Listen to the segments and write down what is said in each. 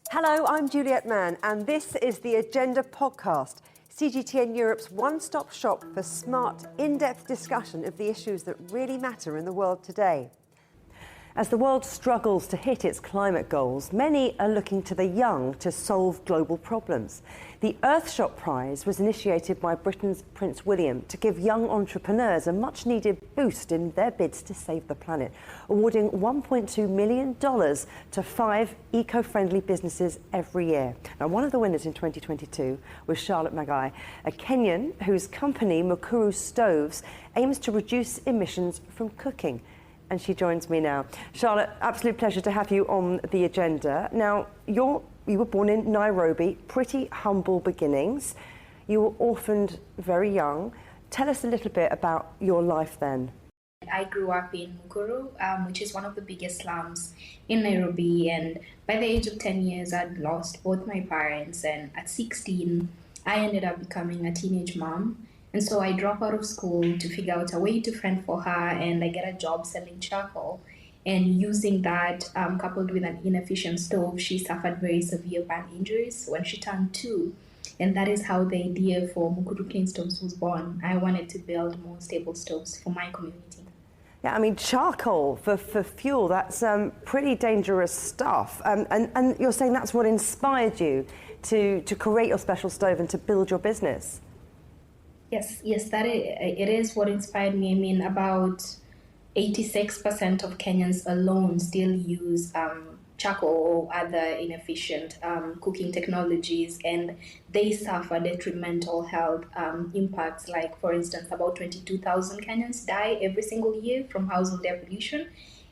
Hello, I'm Juliet Mann, and this is the Agenda podcast, CGTN Europe's one-stop shop for smart, in-depth discussion of the issues that really matter in the world today. As the world struggles to hit its climate goals, many are looking to the young to solve global problems. The Earthshot Prize was initiated by Britain's Prince William to give young entrepreneurs a much-needed boost in their bids to save the planet, awarding $1.2 million to 5 eco-friendly businesses every year. Now, one of the winners in 2022 was Charlot Magayi, a Kenyan whose company, Mukuru Stoves, aims to reduce emissions from cooking. And she joins me now. Charlotte, absolute pleasure to have you on the agenda. Now, you were born in Nairobi, pretty humble beginnings. You were orphaned very young. Tell us a little bit about your life then. I grew up in Mukuru, which is one of the biggest slums in Nairobi. And by the age of 10 years, I'd lost both my parents. And at 16, I ended up becoming a teenage mom. And so I drop out of school to figure out a way to fend for her, and I get a job selling charcoal. And using that, coupled with an inefficient stove, she suffered very severe burn injuries when she turned 2. And that is how the idea for Mukuru Clean Stoves was born. I wanted to build more stable stoves for my community. Yeah, I mean, charcoal for fuel, that's pretty dangerous stuff. And you're saying that's what inspired you to create your special stove and to build your business? Yes, it is what inspired me. I mean, about 86% of Kenyans alone still use charcoal or other inefficient cooking technologies, and they suffer detrimental health impacts. Like, for instance, about 22,000 Kenyans die every single year from household air pollution.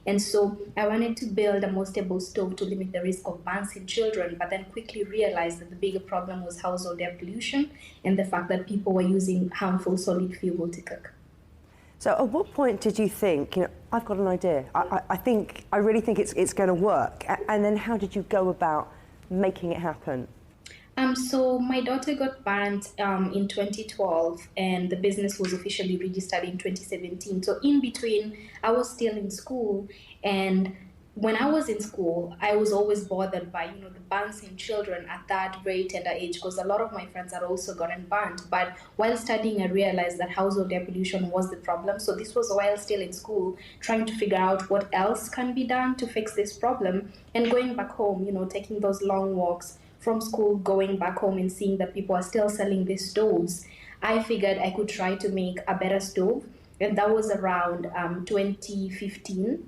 And so I wanted to build a more stable stove to limit the risk of burns in children, but then quickly realized that the bigger problem was household air pollution and the fact that people were using harmful solid fuel to cook. So at what point did you think, I've got an idea, I really think it's going to work, and then how did you go about making it happen? So my daughter got burnt in 2012, and the business was officially registered in 2017. So in between, I was still in school, and when I was in school, I was always bothered by, the burns in children at that very tender age, because a lot of my friends had also gotten burnt. But while studying, I realized that household air pollution was the problem. So this was while still in school, trying to figure out what else can be done to fix this problem, and going back home, taking those long walks from school, going back home and seeing that people are still selling these stoves, I figured I could try to make a better stove. And that was around 2015.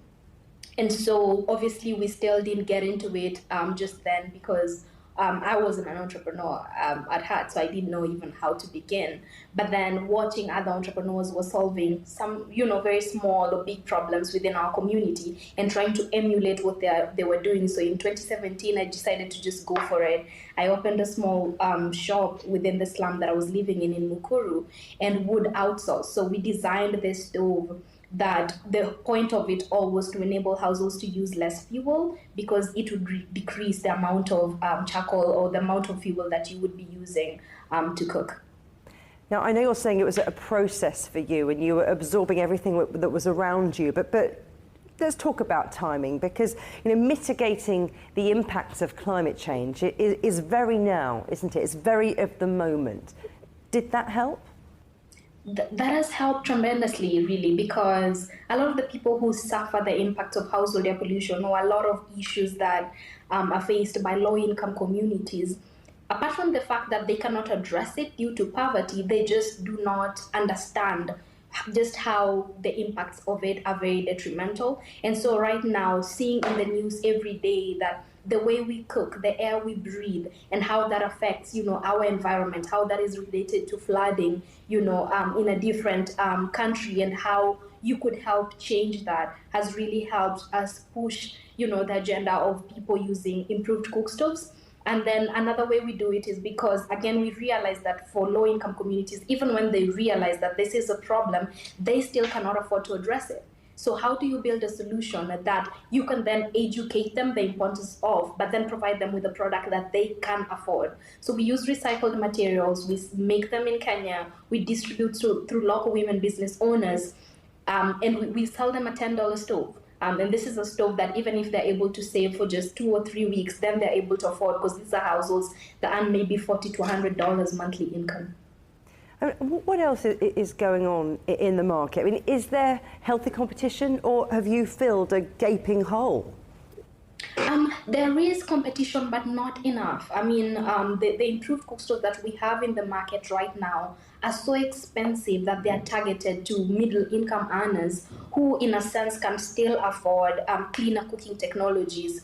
And so obviously we still didn't get into it just then, because I wasn't an entrepreneur at heart, so I didn't know even how to begin. But then watching other entrepreneurs were solving some, very small or big problems within our community and trying to emulate what they were doing. So in 2017, I decided to just go for it. I opened a small shop within the slum that I was living in Mukuru, and would outsource. So we designed this stove that the point of it all was to enable households to use less fuel, because it would decrease the amount of charcoal or the amount of fuel that you would be using to cook. Now, I know you're saying it was a process for you and you were absorbing everything that was around you, but let's talk about timing, because mitigating the impacts of climate change is very now, isn't it? It's very of the moment. Did that help? That has helped tremendously, really, because a lot of the people who suffer the impact of household air pollution, or a lot of issues that are faced by low-income communities, apart from the fact that they cannot address it due to poverty, they just do not understand just how the impacts of it are very detrimental. And so right now, seeing in the news every day that the way we cook, the air we breathe, and how that affects, our environment, how that is related to flooding, in a different country, and how you could help change that, has really helped us push, the agenda of people using improved cook stoves. And then another way we do it is because, again, we realize that for low-income communities, even when they realize that this is a problem, they still cannot afford to address it. So how do you build a solution that you can then educate them the importance of, but then provide them with a product that they can afford? So we use recycled materials, we make them in Kenya, we distribute through local women business owners, and we sell them a $10 stove. And this is a stove that even if they're able to save for just 2 or 3 weeks, then they're able to afford, because these are households that earn maybe $40 to $100 monthly income. What else is going on in the market? I mean, is there healthy competition, or have you filled a gaping hole? There is competition, but not enough. I mean, the improved cook stoves that we have in the market right now are so expensive that they are targeted to middle-income earners who, in a sense, can still afford cleaner cooking technologies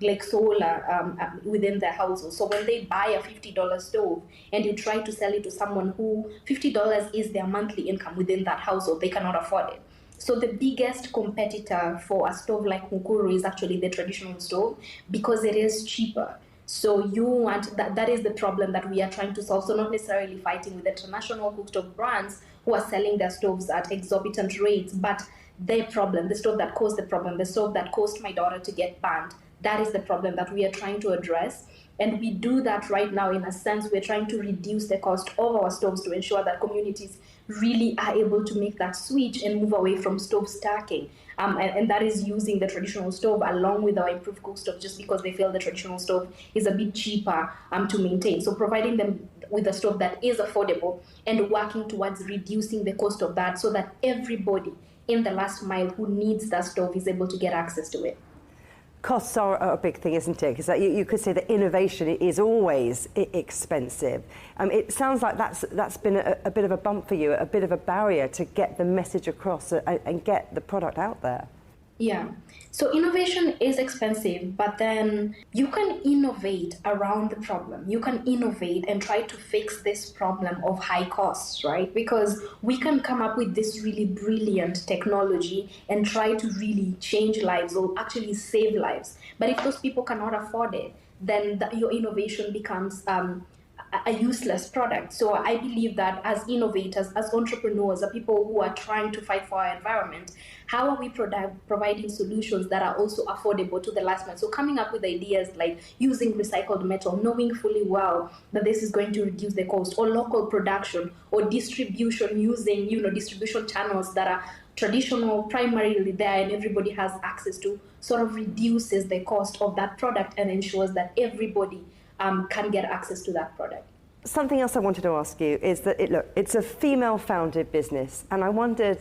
like solar within their household. So when they buy a $50 stove and you try to sell it to someone who $50 is their monthly income within that household, they cannot afford it. So the biggest competitor for a stove like Mukuru is actually the traditional stove, because it is cheaper. So you want that is the problem that we are trying to solve. So not necessarily fighting with the international cooktop brands who are selling their stoves at exorbitant rates, but their problem, the stove that caused the problem, the stove that caused my daughter to get banned, that is the problem that we are trying to address. And we do that right now. In a sense, we're trying to reduce the cost of our stoves to ensure that communities really are able to make that switch and move away from stove stacking. And that is using the traditional stove along with our improved cook stove, just because they feel the traditional stove is a bit cheaper to maintain. So providing them with a stove that is affordable and working towards reducing the cost of that, so that everybody in the last mile who needs that stove is able to get access to it. Costs are a big thing, isn't it? Because you could say that innovation is always expensive. It sounds like that's been a bit of a bump for you, a bit of a barrier to get the message across and get the product out there. Yeah. So innovation is expensive, but then you can innovate around the problem. You can innovate and try to fix this problem of high costs, right? Because we can come up with this really brilliant technology and try to really change lives or actually save lives. But if those people cannot afford it, then your innovation becomes a useless product. So I believe that as innovators, as entrepreneurs, as people who are trying to fight for our environment, how are we providing solutions that are also affordable to the last man? So coming up with ideas like using recycled metal, knowing fully well that this is going to reduce the cost, or local production, or distribution using, distribution channels that are traditional, primarily there, and everybody has access to, sort of reduces the cost of that product and ensures that everybody can get access to that product. Something else I wanted to ask you is that, it's a female-founded business, and I wondered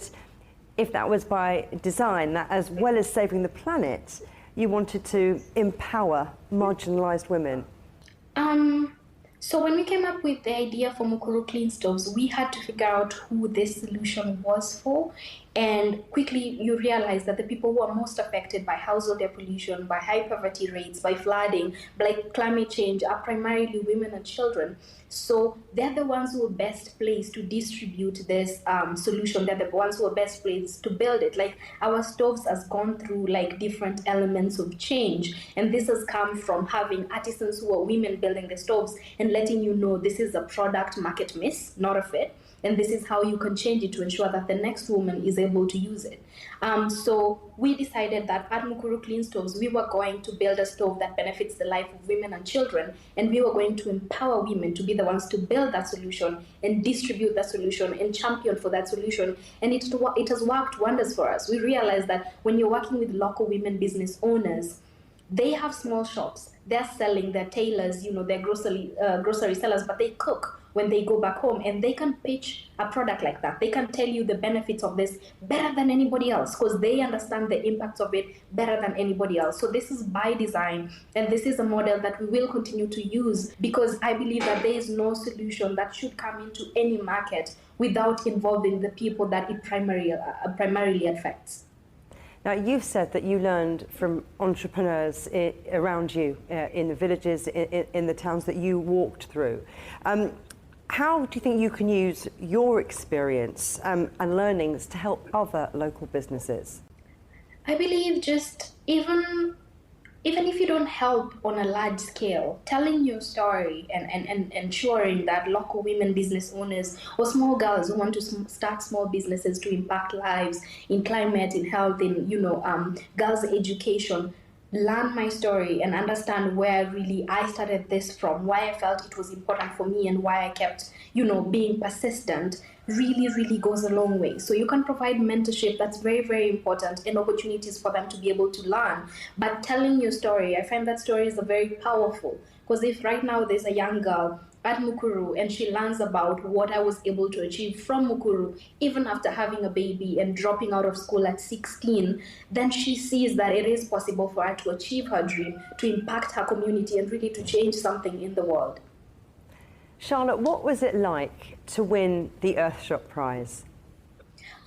if that was by design, that as well as saving the planet, you wanted to empower marginalised women. So when we came up with the idea for Mukuru Clean Stoves, we had to figure out who this solution was for. And quickly you realize that the people who are most affected by household air pollution, by high poverty rates, by flooding, by climate change are primarily women and children. So they're the ones who are best placed to distribute this solution. They're the ones who are best placed to build it. Like, our stoves has gone through like different elements of change. And this has come from having artisans who are women building the stoves and letting you know this is a product market miss, not a fit. And this is how you can change it to ensure that the next woman is able to use it. So we decided that at Mukuru Clean Stoves, we were going to build a stove that benefits the life of women and children, and we were going to empower women to be the ones to build that solution and distribute that solution and champion for that solution. And it has worked wonders for us. We realized that when you're working with local women business owners, they have small shops. They're selling, they're tailors, they're grocery sellers, but they cook when they go back home, and they can pitch a product like that. They can tell you the benefits of this better than anybody else, because they understand the impacts of it better than anybody else. So this is by design, and this is a model that we will continue to use, because I believe that there is no solution that should come into any market without involving the people that it primarily affects. Now, you've said that you learned from entrepreneurs around you, in the villages, in the towns that you walked through. How do you think you can use your experience and learnings to help other local businesses? I believe just even if you don't help on a large scale, telling your story and ensuring that local women business owners or small girls who want to start small businesses to impact lives in climate, in health, in girls' education, learn my story and understand where really I started this from, why I felt it was important for me, and why I kept being persistent. really, really goes a long way. So you can provide mentorship that's very, very important and opportunities for them to be able to learn. But telling your story, I find that stories are very powerful. Because if right now there's a young girl at Mukuru and she learns about what I was able to achieve from Mukuru, even after having a baby and dropping out of school at 16, then she sees that it is possible for her to achieve her dream, to impact her community, and really to change something in the world. Charlotte, what was it like to win the Earthshot Prize?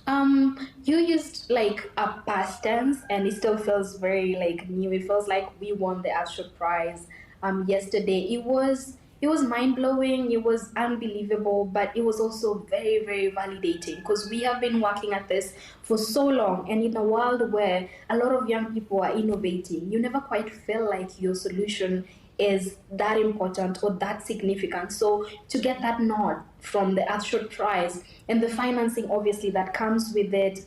You used like a past tense, and it still feels very like new. It feels like we won the Earthshot Prize yesterday. It was mind blowing. It was unbelievable, but it was also very, very validating because we have been working at this for so long, and in a world where a lot of young people are innovating, you never quite feel like your solution is that important or that significant. So to get that nod from the Earthshot Prize and the financing, obviously, that comes with it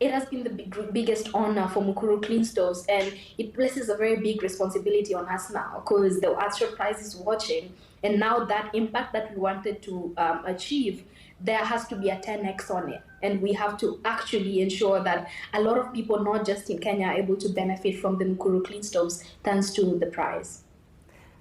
it has been the biggest honor for Mukuru Clean Stoves, and it places a very big responsibility on us now because the Earthshot Prize is watching, and now that impact that we wanted to achieve, there has to be a 10x on it, and we have to actually ensure that a lot of people, not just in Kenya, are able to benefit from the Mukuru Clean Stoves thanks to the prize.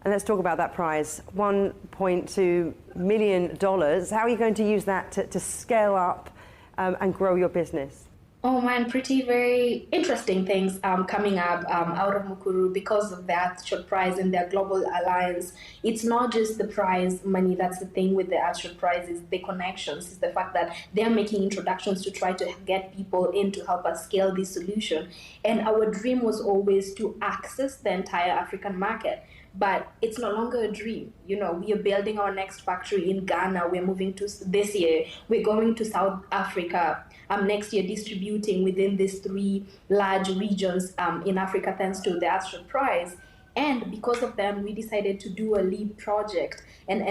And let's talk about that prize, $1.2 million. How are you going to use that to scale up and grow your business? Oh man, pretty very interesting things coming up out of Mukuru because of the Earthshot Prize and their global alliance. It's not just the prize money. That's the thing with the Earthshot Prize, is the connections, is the fact that they're making introductions to try to get people in to help us scale this solution. And our dream was always to access the entire African market. But it's no longer a dream. You know, we are building our next factory in Ghana. We're moving to this year. We're going to South Africa next year, distributing within these 3 large regions in Africa, thanks to the Earthshot Prize. And because of them, we decided to do a LEAP project. And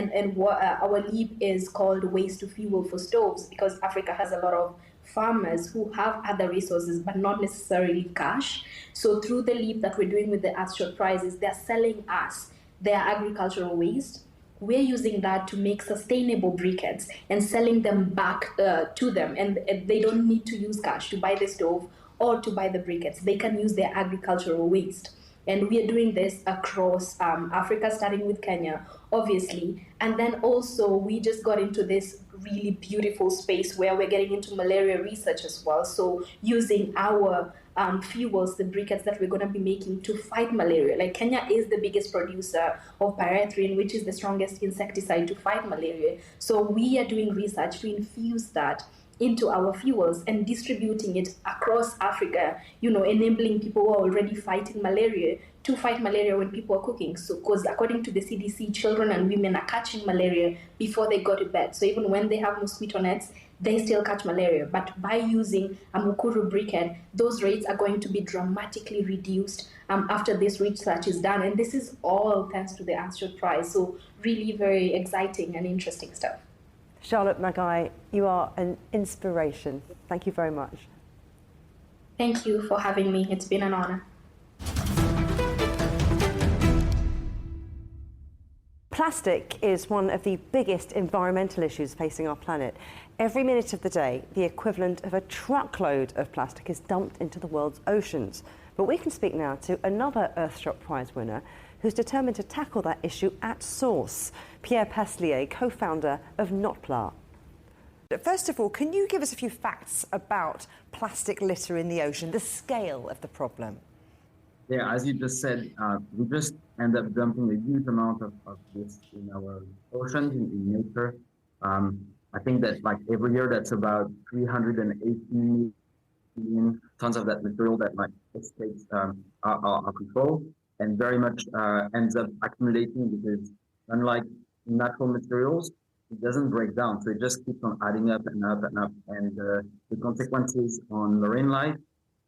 our LEAP is called Waste to Fuel for Stoves, because Africa has a lot of farmers who have other resources but not necessarily cash. So through the LEAP that we're doing with the Earthshot Prizes, they're selling us their agricultural waste. We're using that to make sustainable briquettes and selling them back to them. And they don't need to use cash to buy the stove or to buy the briquettes. They can use their agricultural waste. And we are doing this across Africa, starting with Kenya, obviously. And then also we just got into this really beautiful space where we're getting into malaria research as well. So using our fuels, the briquettes that we're going to be making to fight malaria. Like, Kenya is the biggest producer of pyrethrin, which is the strongest insecticide to fight malaria. So we are doing research to infuse that into our fuels and distributing it across Africa, you know, enabling people who are already fighting malaria to fight malaria when people are cooking. So, because according to the CDC, children and women are catching malaria before they go to bed. So even when they have mosquito nets, they still catch malaria. But by using a Mukuru briquette, those rates are going to be dramatically reduced after this research is done. And this is all thanks to the Earthshot Prize. So really very exciting and interesting stuff. Charlot Magayi, you are an inspiration. Thank you very much. Thank you for having me. It's been an honor. Plastic is one of the biggest environmental issues facing our planet. Every minute of the day, the equivalent of a truckload of plastic is dumped into the world's oceans. But we can speak now to another Earthshot Prize winner who's determined to tackle that issue at source, Pierre Paslier, co-founder of Notpla. First of all, can you give us a few facts about plastic litter in the ocean, the scale of the problem? Yeah, as you just said, we just end up dumping a huge amount of this in our oceans, in nature. I think that like every year, that's about 380 million tons of that material that like escapes our control, and very much ends up accumulating because unlike natural materials, it doesn't break down. So it just keeps on adding up and up and up. And the consequences on marine life,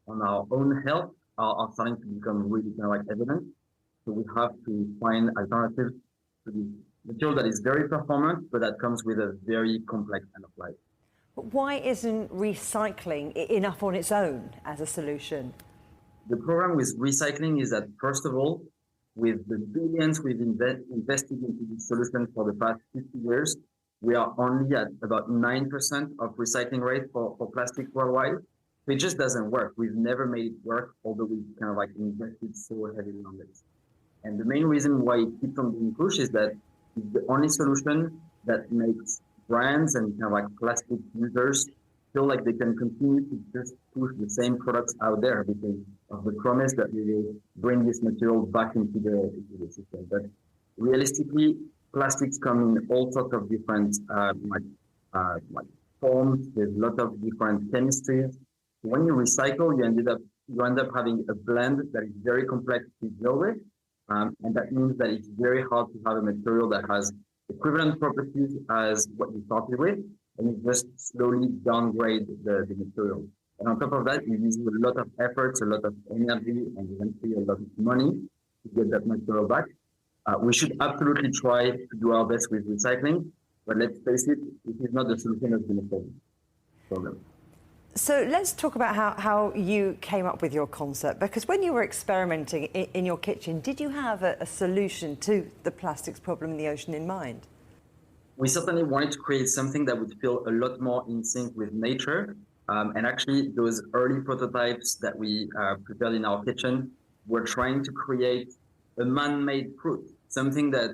on our own health, are starting to become really kind of like evident. So we have to find alternatives to this material that is very performant, but that comes with a very complex end of life. But why isn't recycling enough on its own as a solution? The problem with recycling is that, first of all, with the billions we've invested into this solution for the past 50 years, we are only at about 9% of recycling rate for plastic worldwide. So it just doesn't work. We've never made it work, although we kind of like invested so heavily on this. And the main reason why it keeps on being pushed is that it's the only solution that makes brands and kind of like plastic users feel like they can continue to just push the same products out there because of the promise that we will bring this material back into the system. But realistically, plastics come in all sorts of different like forms. There's a lot of different chemistries. When you recycle, you end up having a blend that is very complex to deal with. And that means that it's very hard to have a material that has equivalent properties as what you started with, and you just slowly downgrade the material. And on top of that, you use a lot of efforts, a lot of energy, and eventually a lot of money to get that material back. We should absolutely try to do our best with recycling, but let's face it, it is not the solution that's going to solve the problem. So let's talk about how you came up with your concept, because when you were experimenting in your kitchen, did you have a solution to the plastics problem in the ocean in mind? We certainly wanted to create something that would feel a lot more in sync with nature. And actually, those early prototypes that we prepared in our kitchen were trying to create a man-made fruit, something that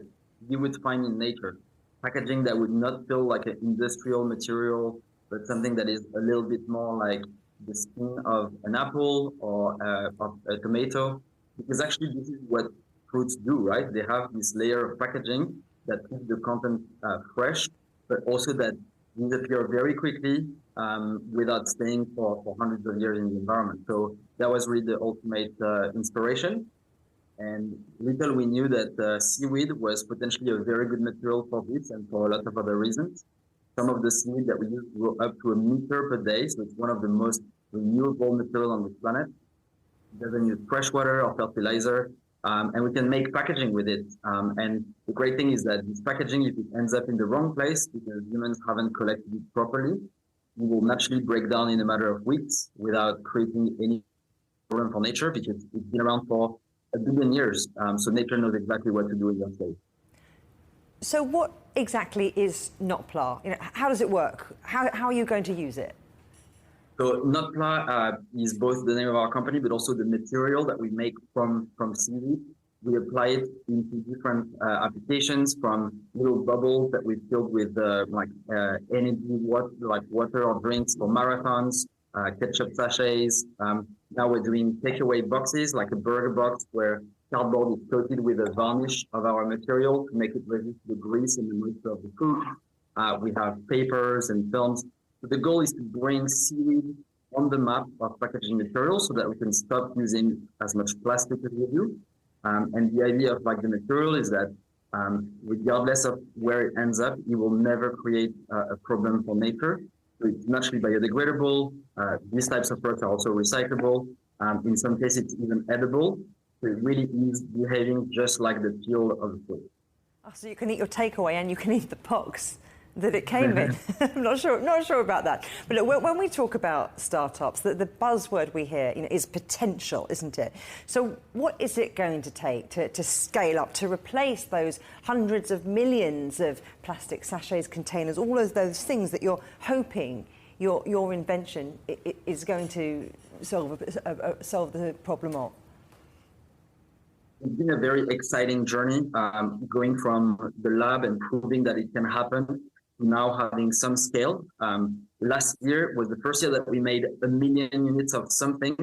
you would find in nature. Packaging that would not feel like an industrial material, but something that is a little bit more like the skin of an apple or of a tomato. Because actually, this is what fruits do, right? They have this layer of packaging that keeps the content fresh, but also that disappear very quickly without staying for hundreds of years in the environment. So that was really the ultimate inspiration. And little we knew that seaweed was potentially a very good material for this and for a lot of other reasons. Some of the seaweed that we use grow up to 1 meter per day, so it's one of the most renewable material on the planet. It doesn't use fresh water or fertilizer, and we can make packaging with it. And the great thing is that this packaging, if it ends up in the wrong place because humans haven't collected it properly, it will naturally break down in a matter of weeks without creating any problem for nature because it's been around for 1 billion years. So nature knows exactly what to do in that case. So what exactly is Notpla? You know, how does it work? How are you going to use it? So Notpla is both the name of our company, but also the material that we make from seaweed. We apply it into different applications, from little bubbles that we filled with energy water, like water or drinks for marathons, ketchup sachets. Now we're doing takeaway boxes, like a burger box where cardboard is coated with a varnish of our material to make it resist the grease and the moisture of the food. We have papers and films. So the goal is to bring seaweed on the map of packaging materials so that we can stop using as much plastic as we do. And the idea of like the material is that regardless of where it ends up, it will never create a problem for nature. So it's naturally biodegradable. These types of products are also recyclable. In some cases, it's even edible. So it really is behaving just like the peel of the food. Oh, so you can eat your takeaway and you can eat the box that it came in. I'm not sure about that. But look, when we talk about startups, the buzzword we hear, is potential, isn't it? So what is it going to take to scale up, to replace those hundreds of millions of plastic sachets, containers, all of those things that you're hoping your invention is going to solve the problem of? It's been a very exciting journey, going from the lab and proving that it can happen to now having some scale. Last year was the first year that we made 1 million units of something.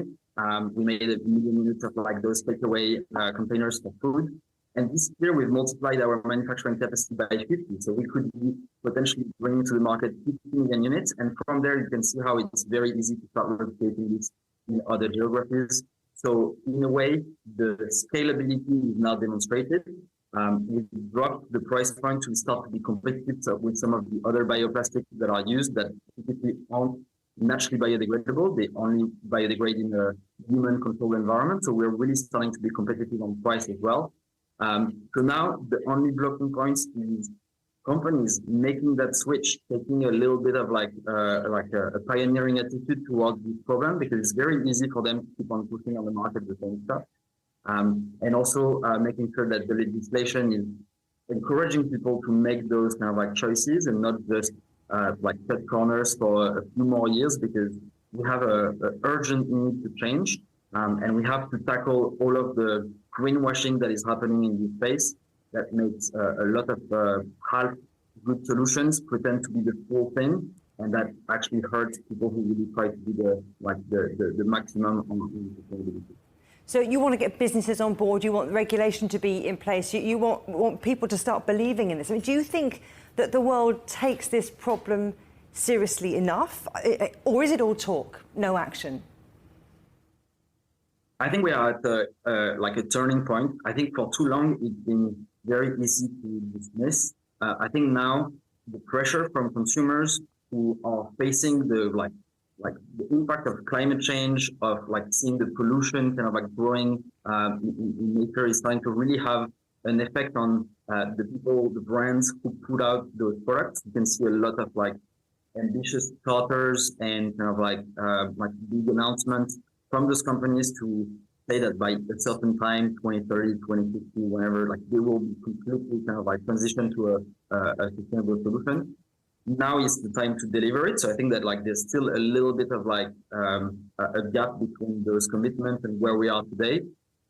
We made 1 million units of like those takeaway containers for food. And this year we've multiplied our manufacturing capacity by 50. So we could be potentially bringing to the market 50 million units. And from there, you can see how it's very easy to start replicating this in other geographies. So in a way, the scalability is now demonstrated. We dropped the price point to start to be competitive with some of the other bioplastics that are used that typically aren't naturally biodegradable. They only biodegrade in a human-controlled environment. So we're really starting to be competitive on price as well. So now the only blocking points is companies making that switch, taking a little bit of like a pioneering attitude towards this problem, because it's very easy for them to keep on pushing on the market the same stuff. And also making sure that the legislation is encouraging people to make those kind of like choices and not just like cut corners for a few more years, because we have a urgent need to change, and we have to tackle all of the greenwashing that is happening in this space that makes a lot of half good solutions pretend to be the full thing, and that actually hurts people who really try to be the maximum on sustainability. So you want to get businesses on board, you want regulation to be in place, you want people to start believing in this. I mean, do you think that the world takes this problem seriously enough, or is it all talk, no action? I think we are at a turning point. I think for too long it's been very easy to dismiss. I think now the pressure from consumers who are facing the the impact of climate change, of seeing the pollution kind of growing in nature, is starting to really have an effect on the people, the brands who put out those products. You can see a lot of ambitious charters and kind of big announcements from those companies to say that by a certain time, 2030, 2050, whenever, they will be completely kind of transition to a sustainable solution. Now is the time to deliver it. So I think that there's still a little bit of a gap between those commitments and where we are today.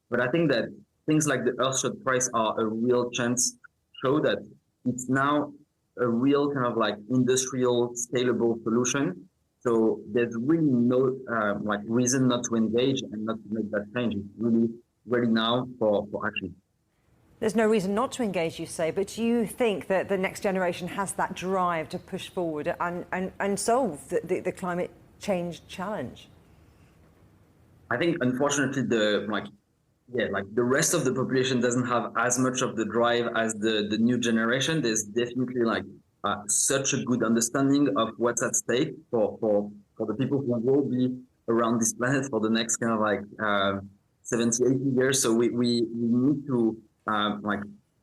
But I think that things like the Earthshot Prize are a real chance to show that it's now a real kind of industrial scalable solution. So there's really no reason not to engage and not to make that change. It's really ready now for action. There's no reason not to engage, you say, but do you think that the next generation has that drive to push forward and solve the climate change challenge? I think, unfortunately, the rest of the population doesn't have as much of the drive as the new generation. There's definitely such a good understanding of what's at stake for the people who will be around this planet for the next kind of 70, 80 years. So we need to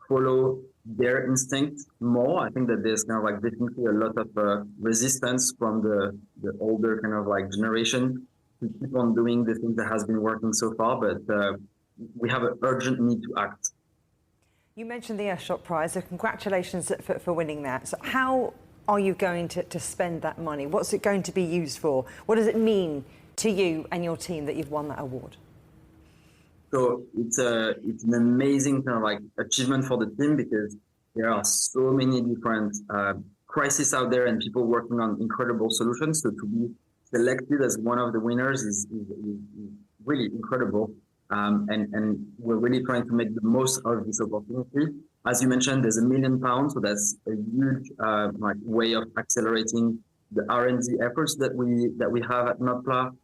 follow their instinct more. I think that there's kind of definitely a lot of resistance from the older kind of generation to keep on doing the things that has been working so far, but we have an urgent need to act. You mentioned the Earthshot Prize, so congratulations for winning that. So how are you going to spend that money? What's it going to be used for? What does it mean to you and your team that you've won that award? So it's an amazing kind of achievement for the team, because there are so many different crises out there and people working on incredible solutions. So to be selected as one of the winners is really incredible. And we're really trying to make the most of this opportunity. As you mentioned, there's £1 million, so that's a huge way of accelerating the R&D efforts that we have at Notpla.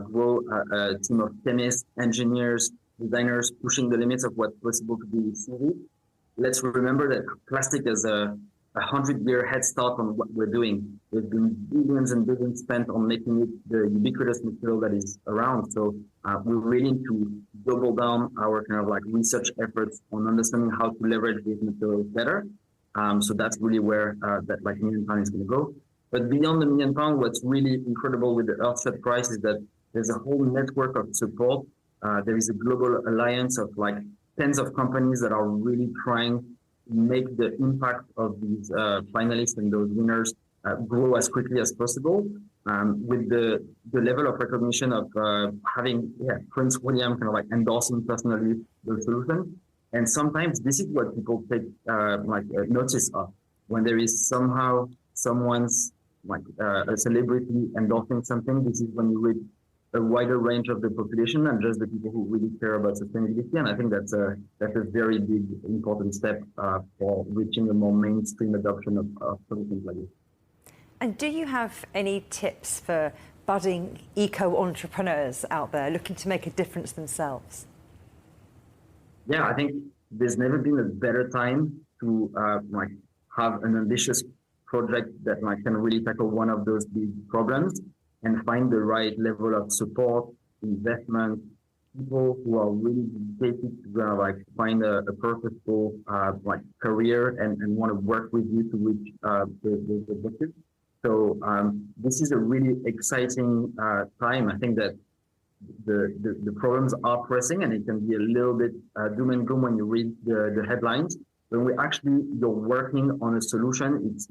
Grow a team of chemists, engineers, designers pushing the limits of what's possible to do with CV. Let's remember that plastic has a 100-year head start on what we're doing. There's been billions and billions spent on making it the ubiquitous material that is around. So we really need to double down our kind of research efforts on understanding how to leverage these materials better. So that's really where that £1 million is going to go. But beyond the £1 million, what's really incredible with the Earthshot Prize is that there's a whole network of support. There is a global alliance of tens of companies that are really trying to make the impact of these finalists and those winners grow as quickly as possible. With the level of recognition of having Prince William kind of endorsing personally the solution. And sometimes this is what people take notice of. When there is somehow someone's a celebrity endorsing something, this is when you reach a wider range of the population and just the people who really care about sustainability. And I think that's a very big, important step for reaching a more mainstream adoption of solutions like this. And do you have any tips for budding eco-entrepreneurs out there looking to make a difference themselves? Yeah, I think there's never been a better time to have an ambitious project that can really tackle one of those big problems and find the right level of support, investment, people who are really dedicated to find a purposeful career and want to work with you to reach the objective. So this is a really exciting time. I think that the problems are pressing, and it can be a little bit doom and gloom when you read the headlines. when you're working on a solution, it's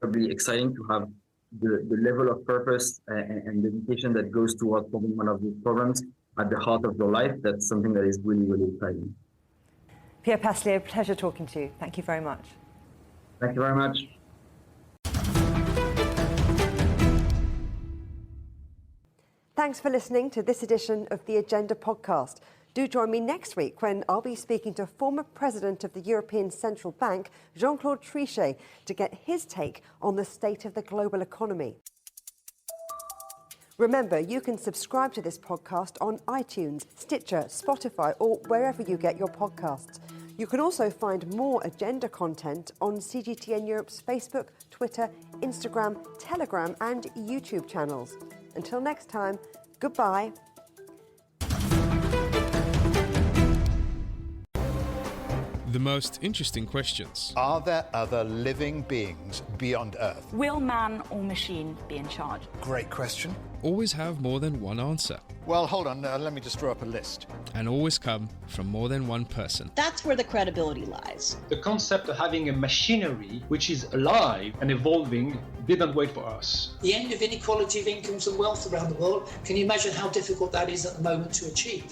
probably exciting to have the level of purpose and dedication that goes towards solving one of these problems at the heart of your life. That's something that is really, really exciting. Pierre Paslier, pleasure talking to you. Thank you very much. Thank you very much. Thanks for listening to this edition of the Agenda podcast. Do join me next week when I'll be speaking to former President of the European Central Bank, Jean-Claude Trichet, to get his take on the state of the global economy. Remember, you can subscribe to this podcast on iTunes, Stitcher, Spotify, or wherever you get your podcasts. You can also find more agenda content on CGTN Europe's Facebook, Twitter, Instagram, Telegram, and YouTube channels. Until next time, goodbye. The most interesting questions. Are there other living beings beyond Earth? Will man or machine be in charge? Great question. Always have more than one answer. Well, hold on, let me just draw up a list. And always come from more than one person. That's where the credibility lies. The concept of having a machinery which is alive and evolving didn't wait for us. The end of inequality of incomes and wealth around the world, can you imagine how difficult that is at the moment to achieve?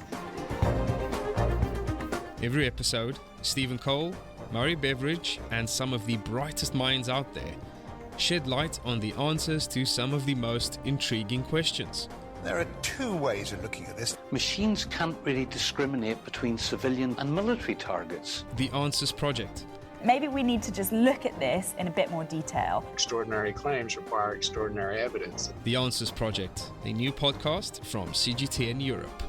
Every episode, Stephen Cole, Murray Beveridge, and some of the brightest minds out there shed light on the answers to some of the most intriguing questions. There are two ways of looking at this. Machines can't really discriminate between civilian and military targets. The Answers Project. Maybe we need to just look at this in a bit more detail. Extraordinary claims require extraordinary evidence. The Answers Project, a new podcast from CGTN Europe.